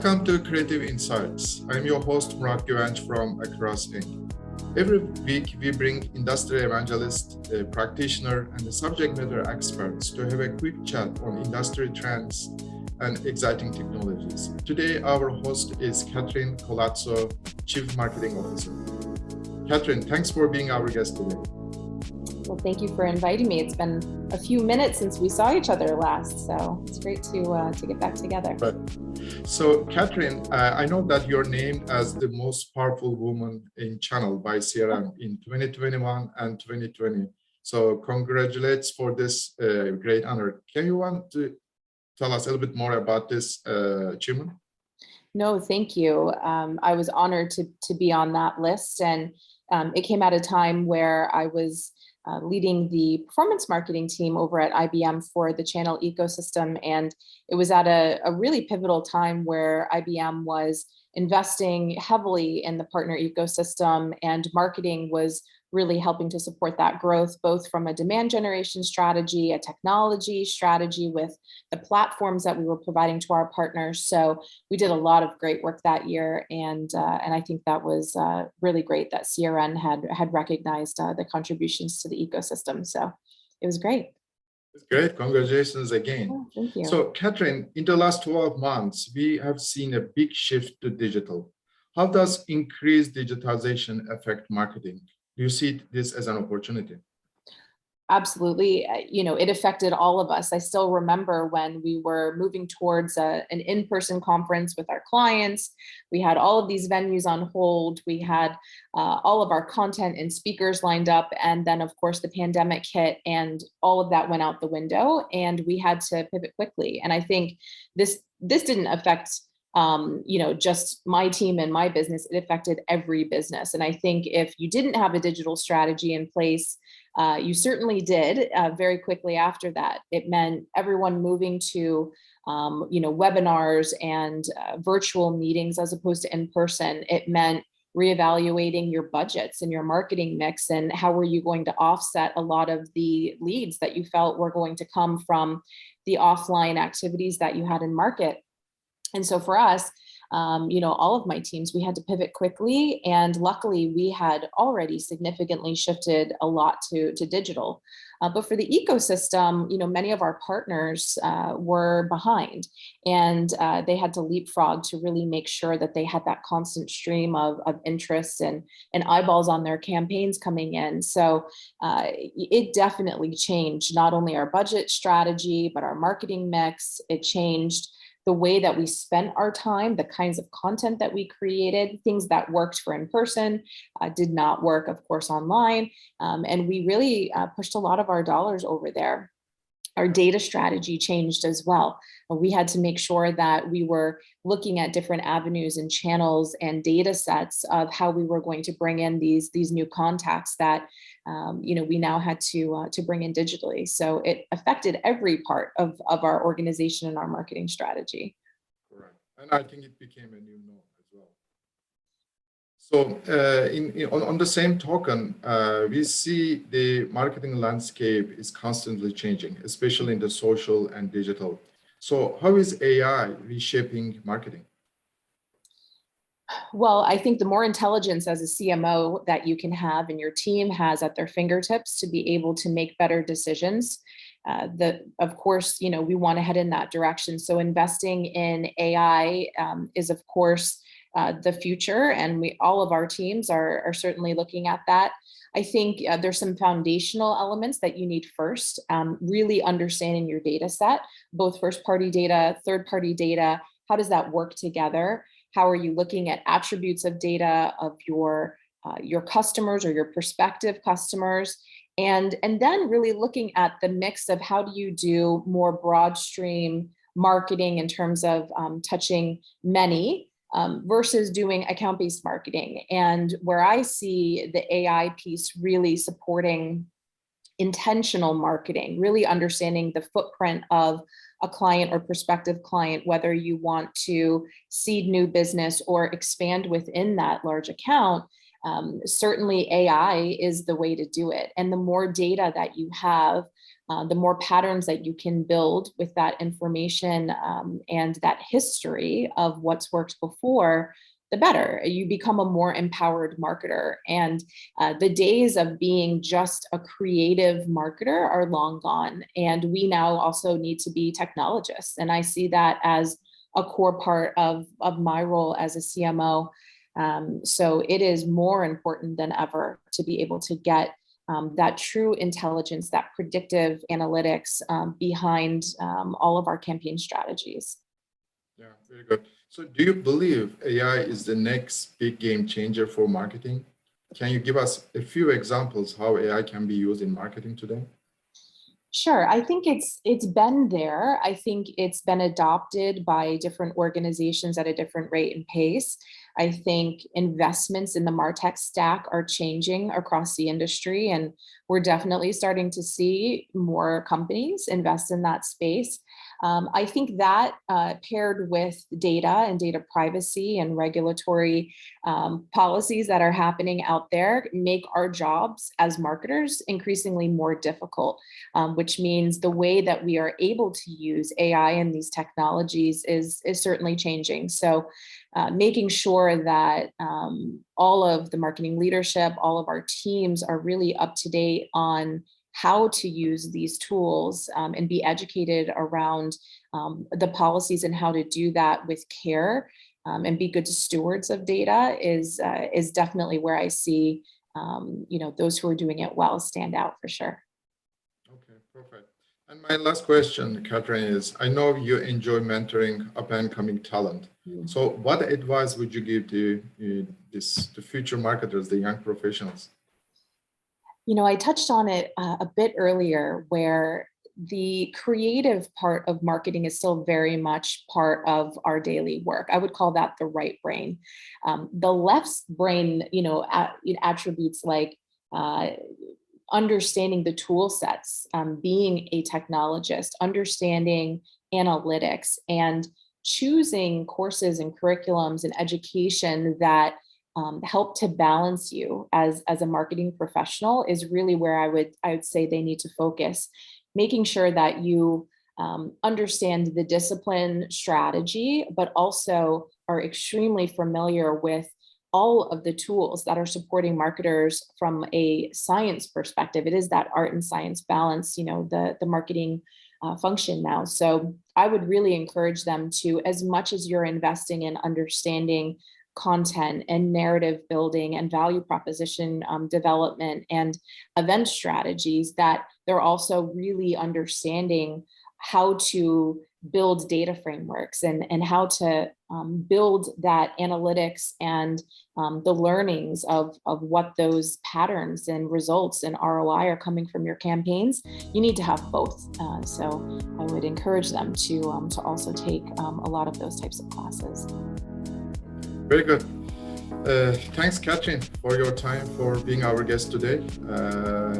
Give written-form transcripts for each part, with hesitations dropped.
Welcome to Creative Insights. I'm your host, Murat Güvenç from Accuras Inc. Every week, we bring industry evangelists, a practitioner, and the subject matter experts to have a quick chat on industry trends and exciting technologies. Today, our host is Catherine Solazzo, Chief Marketing Officer. Catherine, thanks for being our guest today. Well, thank you for inviting me. It's been a few minutes since we saw each other last, so it's great to get back together. Right. So, Catherine, I know that you're named as the most powerful woman in channel by CRM in 2021 and 2020. So, congratulations for this great honor. Can you want to tell us a little bit more about this achievement? No, thank you. I was honored to be on that list, and it came at a time where I was leading the performance marketing team over at IBM for the channel ecosystem. And it was at a really pivotal time where IBM was investing heavily in the partner ecosystem, and marketing was really helping to support that growth, both from a demand generation strategy, a technology strategy with the platforms that we were providing to our partners. So we did a lot of great work that year, and I think that was really great that CRN had recognized the contributions to the ecosystem. So it was great. It's great. Congratulations again. Oh, thank you. So, Catherine, in the last 12 months, we have seen a big shift to digital. How does increased digitization affect marketing? Do you see this as an opportunity? Absolutely. It affected all of us. I still remember when we were moving towards an in-person conference with our clients. We had all of these venues on hold. We had all of our content and speakers lined up. And then, of course, the pandemic hit and all of that went out the window, and we had to pivot quickly. And I think this didn't affect just my team and my business. It affected every business. And I think if you didn't have a digital strategy in place, you certainly did very quickly after that. It meant everyone moving to, webinars and virtual meetings as opposed to in person. It meant reevaluating your budgets and your marketing mix, and how were you going to offset a lot of the leads that you felt were going to come from the offline activities that you had in market. And so for us, all of my teams, we had to pivot quickly, and luckily we had already significantly shifted a lot to digital. But for the ecosystem, many of our partners were behind, and they had to leapfrog to really make sure that they had that constant stream of interest and eyeballs on their campaigns coming in. So it definitely changed not only our budget strategy, but our marketing mix. It changed the way that we spent our time, the kinds of content that we created. Things that worked for in person did not work, of course, online. And we really pushed a lot of our dollars over there. Our data strategy changed as well. We had to make sure that we were looking at different avenues and channels and data sets of how we were going to bring in these new contacts that we now had to bring in digitally. So it affected every part of our organization and our marketing strategy. Correct. And I think it became a new norm as well. So on the same token, we see the marketing landscape is constantly changing, especially in the social and digital. So how is AI reshaping marketing? Well, I think the more intelligence as a CMO that you can have and your team has at their fingertips to be able to make better decisions, of course, we want to head in that direction. So investing in AI is, of course, the future, and all of our teams are certainly looking at that. I think there's some foundational elements that you need first, really understanding your data set, both first-party data, third-party data. How does that work together? How are you looking at attributes of data of your customers or your prospective customers? And then really looking at the mix of how do you do more broad stream marketing in terms of touching many, versus doing account-based marketing. And where I see the AI piece really supporting intentional marketing, really understanding the footprint of a client or prospective client, whether you want to seed new business or expand within that large account. Certainly AI is the way to do it. And the more data that you have, the more patterns that you can build with that information and that history of what's worked before, the better. You become a more empowered marketer. And the days of being just a creative marketer are long gone. And we now also need to be technologists. And I see that as a core part of my role as a CMO. So it is more important than ever to be able to get that true intelligence, that predictive analytics behind all of our campaign strategies. Yeah, very good. So do you believe AI is the next big game changer for marketing? Can you give us a few examples how AI can be used in marketing today? Sure. I think it's been there. I think it's been adopted by different organizations at a different rate and pace. I think investments in the MarTech stack are changing across the industry, and we're definitely starting to see more companies invest in that space. I think that paired with data and data privacy and regulatory policies that are happening out there make our jobs as marketers increasingly more difficult, which means the way that we are able to use AI and these technologies is certainly changing. So making sure that all of the marketing leadership, all of our teams are really up to date on how to use these tools and be educated around the policies and how to do that with care and be good stewards of data is definitely where I see those who are doing it well stand out for sure. Okay, perfect. And my last question, Catherine, is I know you enjoy mentoring up and coming talent. So what advice would you give to the future marketers, the young professionals? I touched on it a bit earlier, where the creative part of marketing is still very much part of our daily work. I would call that the right brain. The left brain, attributes like understanding the tool sets, being a technologist, understanding analytics, and choosing courses and curriculums and education that help to balance you as a marketing professional is really where I would say they need to focus, making sure that you understand the discipline strategy, but also are extremely familiar with all of the tools that are supporting marketers from a science perspective. It is that art and science balance, the marketing function now. So I would really encourage them to, as much as you're investing in understanding content and narrative building and value proposition development and event strategies, that they're also really understanding how to build data frameworks and how to build that analytics and the learnings of what those patterns and results and ROI are coming from your campaigns. You need to have both. So I would encourage them to also take a lot of those types of classes. Very good. Thanks, Catherine, for your time, for being our guest today.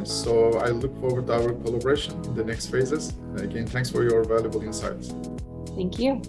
So I look forward to our collaboration in the next phases. Again, thanks for your valuable insights. Thank you.